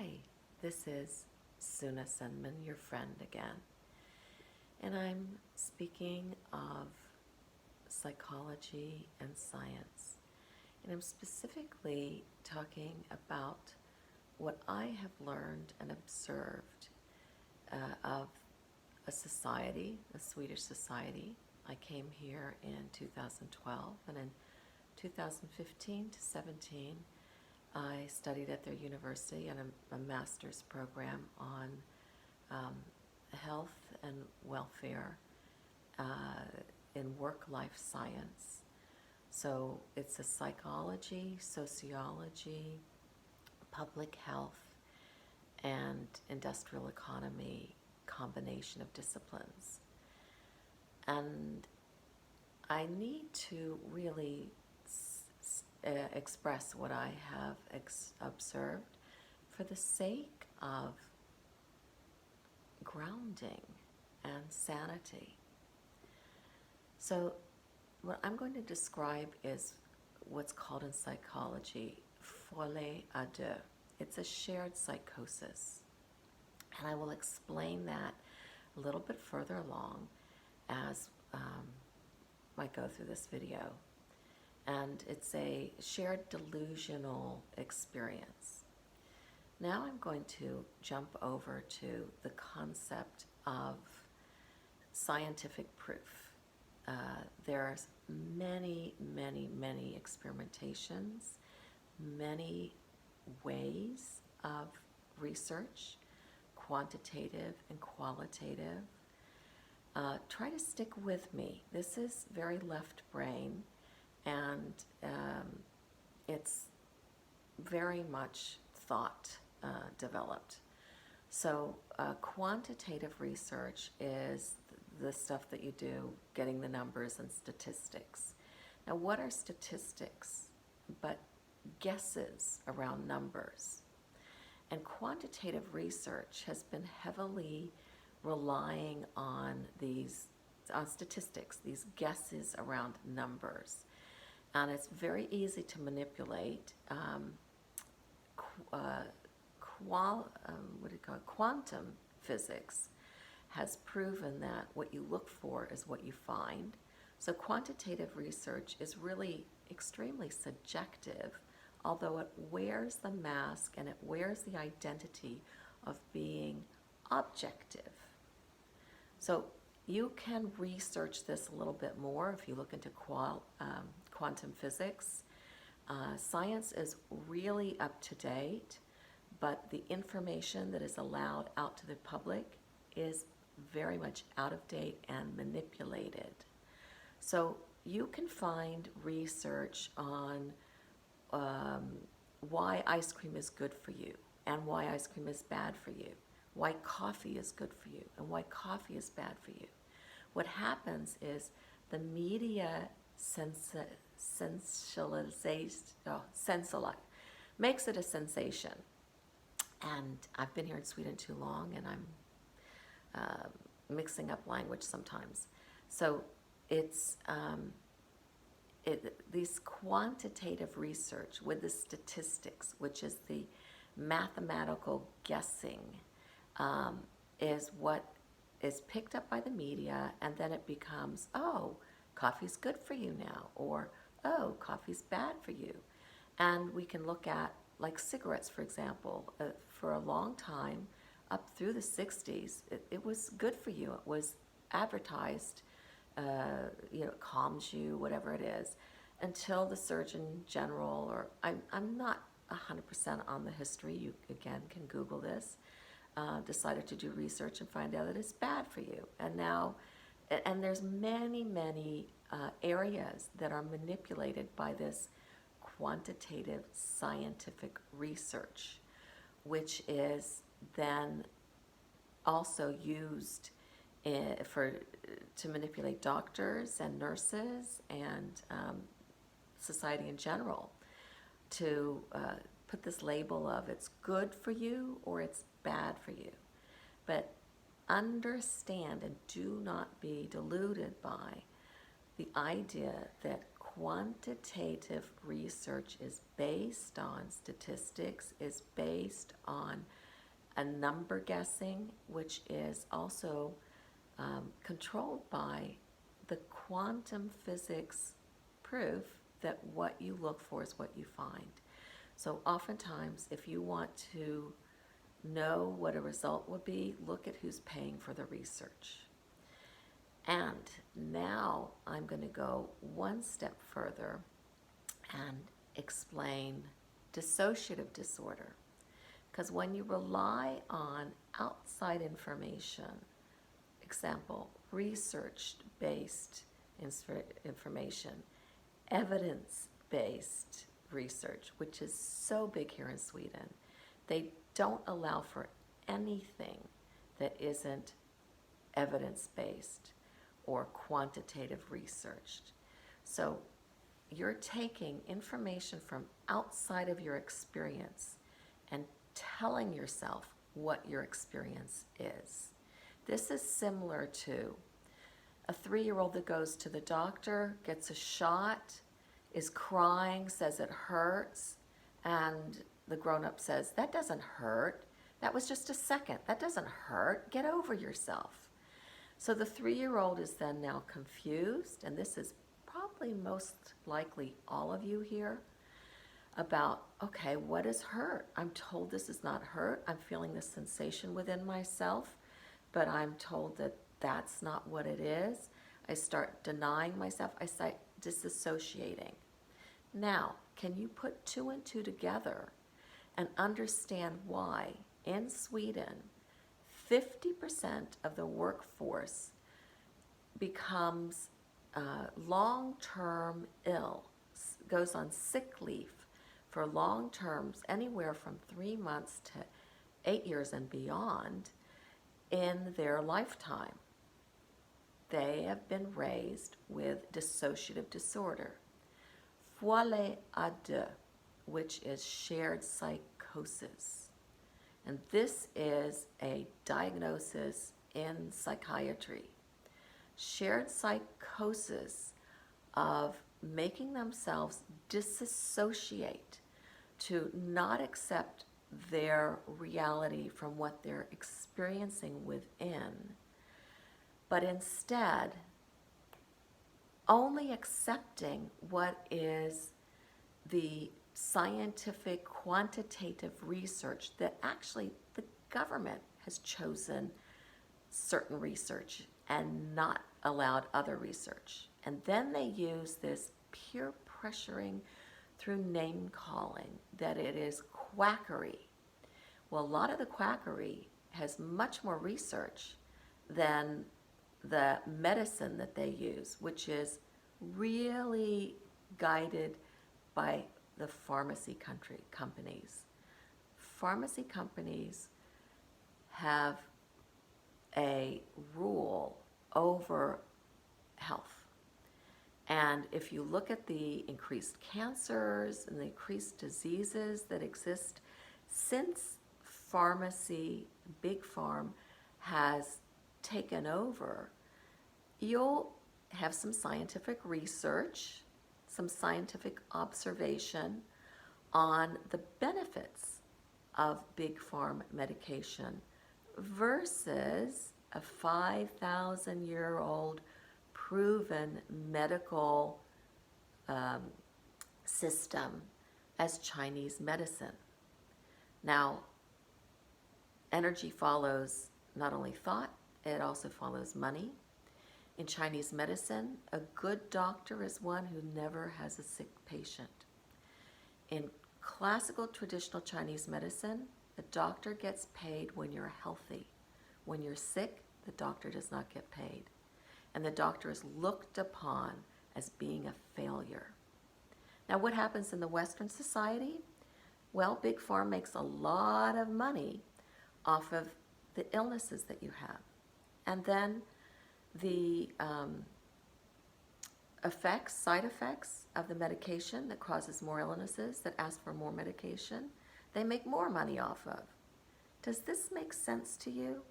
Hi, this is Suna Senman, your friend again. And I'm speaking of psychology and science. And I'm specifically talking about what I have learned and observed of a society, a Swedish society. I came here in 2012, and in 2015 to 17, I studied at their university in a master's program on health and welfare in work-life science. So it's a psychology, sociology, public health, and industrial economy combination of disciplines. And I need to really express what I have observed for the sake of grounding and sanity. So what I'm going to describe is what's called in psychology Folié à deux. It's a shared psychosis. And I will explain that a little bit further along as I go through this video. And it's a shared delusional experience. Now I'm going to jump over to the concept of scientific proof. There's many experimentations, many ways of research, quantitative and qualitative. Try to stick with me. This is very left brain, and it's very much thought developed. So quantitative research is the stuff that you do, getting the numbers and statistics. Now, what are statistics but guesses around numbers? And quantitative research has been heavily relying on statistics, these guesses around numbers. And it's very easy to manipulate. Quantum physics has proven that what you look for is what you find. So quantitative research is really extremely subjective, although it wears the mask and it wears the identity of being objective. So you can research this a little bit more if you look into quantum physics. Science is really up to date, but the information that is allowed out to the public is very much out of date and manipulated. So you can find research on why ice cream is good for you and why ice cream is bad for you, why coffee is good for you and why coffee is bad for you. What happens is the media makes it a sensation. And I've been here in Sweden too long, and I'm mixing up language sometimes. So it's these quantitative research with the statistics, which is the mathematical guessing, is what is picked up by the media, and then it becomes, oh, coffee's good for you now, or oh, coffee's bad for you. And we can look at, like cigarettes, for example. For a long time, up through the 60s, it was good for you. It was advertised, it calms you, whatever it is, until the Surgeon General, or I'm not 100% on the history, you again can Google this, decided to do research and find out that it's bad for you. And now, and there's many areas that are manipulated by this quantitative scientific research, which is then also used to manipulate doctors and nurses and society in general, to put this label of it's good for you or it's bad for you. But understand and do not be deluded by the idea that quantitative research is based on statistics, is based on a number guessing, which is also controlled by the quantum physics proof that what you look for is what you find. So oftentimes, if you want to know what a result will be, look at who's paying for the research. And now I'm going to go one step further and explain dissociative disorder. Because when you rely on outside information, example, research-based information, evidence-based research, which is so big here in Sweden, they don't allow for anything that isn't evidence-based or quantitative research. So you're taking information from outside of your experience and telling yourself what your experience is. This is similar to a 3-year-old that goes to the doctor, gets a shot, is crying, says it hurts, and the grown-up says, that doesn't hurt. That was just a second. That doesn't hurt. Get over yourself. So the 3-year-old is then now confused, and this is probably most likely all of you here, about, okay, what is hurt? I'm told this is not hurt. I'm feeling this sensation within myself, but I'm told that that's not what it is. I start denying myself. I start disassociating. Now, can you put 2 and 2 together and understand why in Sweden 50% of the workforce becomes long-term ill, goes on sick leave for long terms, anywhere from 3 months to 8 years and beyond in their lifetime. They have been raised with dissociative disorder. Folié, deux, which is shared psychosis. And this is a diagnosis in psychiatry. Shared psychosis of making themselves disassociate, to not accept their reality from what they're experiencing within, but instead only accepting what is the scientific quantitative research that actually the government has chosen certain research and not allowed other research. And then they use this peer pressuring through name calling that it is quackery. Well, a lot of the quackery has much more research than the medicine that they use, which is really guided by the pharmacy companies. Pharmacy companies have a rule over health. And if you look at the increased cancers and the increased diseases that exist since pharmacy, big pharma, has taken over, you'll have some scientific research, some scientific observation on the benefits of big pharma medication versus a 5,000-year-old proven medical system as Chinese medicine. Now, energy follows not only thought, it also follows money. In Chinese medicine, a good doctor is one who never has a sick patient. In classical traditional Chinese medicine, the doctor gets paid when you're healthy. When you're sick, the doctor does not get paid. And the doctor is looked upon as being a failure. Now, what happens in the Western society? Well, Big Pharma makes a lot of money off of the illnesses that you have. And then the side effects of the medication that causes more illnesses, that ask for more medication, they make more money off of. Does this make sense to you?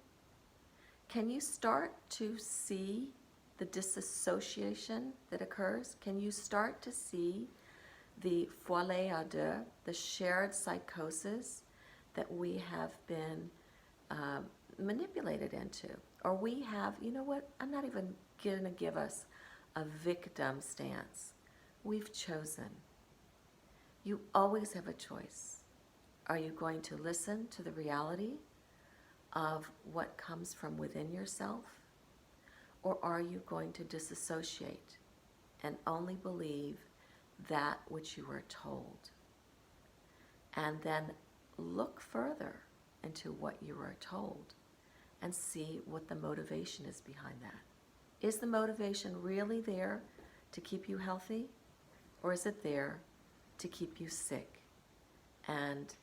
Can you start to see the disassociation that occurs? Can you start to see the Folié à deux, the shared psychosis that we have been manipulated into? Or we have, you know what, I'm not even going to give us a victim stance. We've chosen. You always have a choice. Are you going to listen to the reality of what comes from within yourself? Or are you going to disassociate and only believe that which you were told? And then look further into what you were told and see what the motivation is behind that. Is the motivation really there to keep you healthy? Or is it there to keep you sick and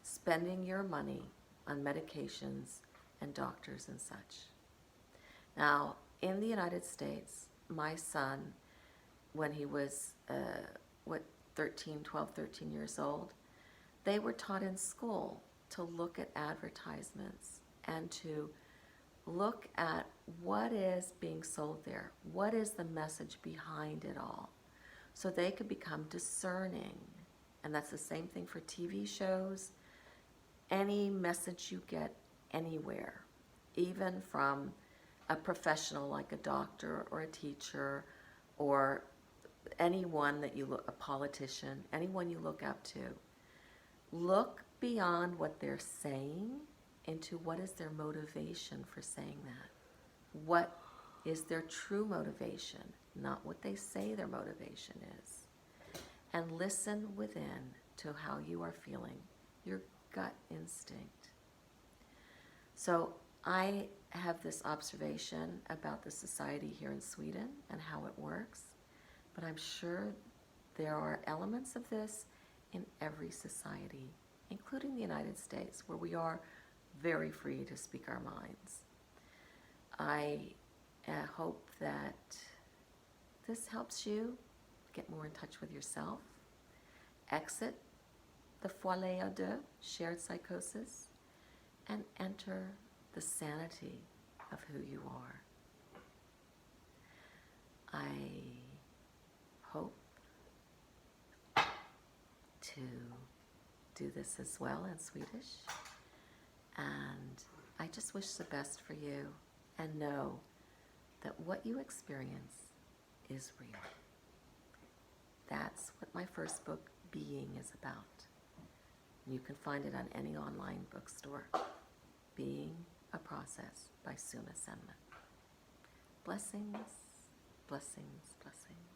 spending your money on medications and doctors and such? Now, in the United States, my son, when he was, 12, 13 years old, they were taught in school to look at advertisements and to look at what is being sold there. What is the message behind it all? So they could become discerning. And that's the same thing for TV shows. Any message you get anywhere, even from a professional like a doctor or a teacher or anyone that you look, a politician, anyone you look up to, look beyond what they're saying into what is their motivation for saying that. What is their true motivation, not what they say their motivation is. And listen within to how you are feeling, your gut instinct. So I have this observation about the society here in Sweden and how it works, but I'm sure there are elements of this in every society, including the United States, where we are very free to speak our minds. I hope that this helps you get more in touch with yourself, exit the Folié à deux, shared psychosis, and enter the sanity of who you are. I hope to do this as well in Swedish, and I just wish the best for you, and know that what you experience is real. That's what my first book, Being, is about. You can find it on any online bookstore. Being a Process by Suna Senman. Blessings, blessings, blessings.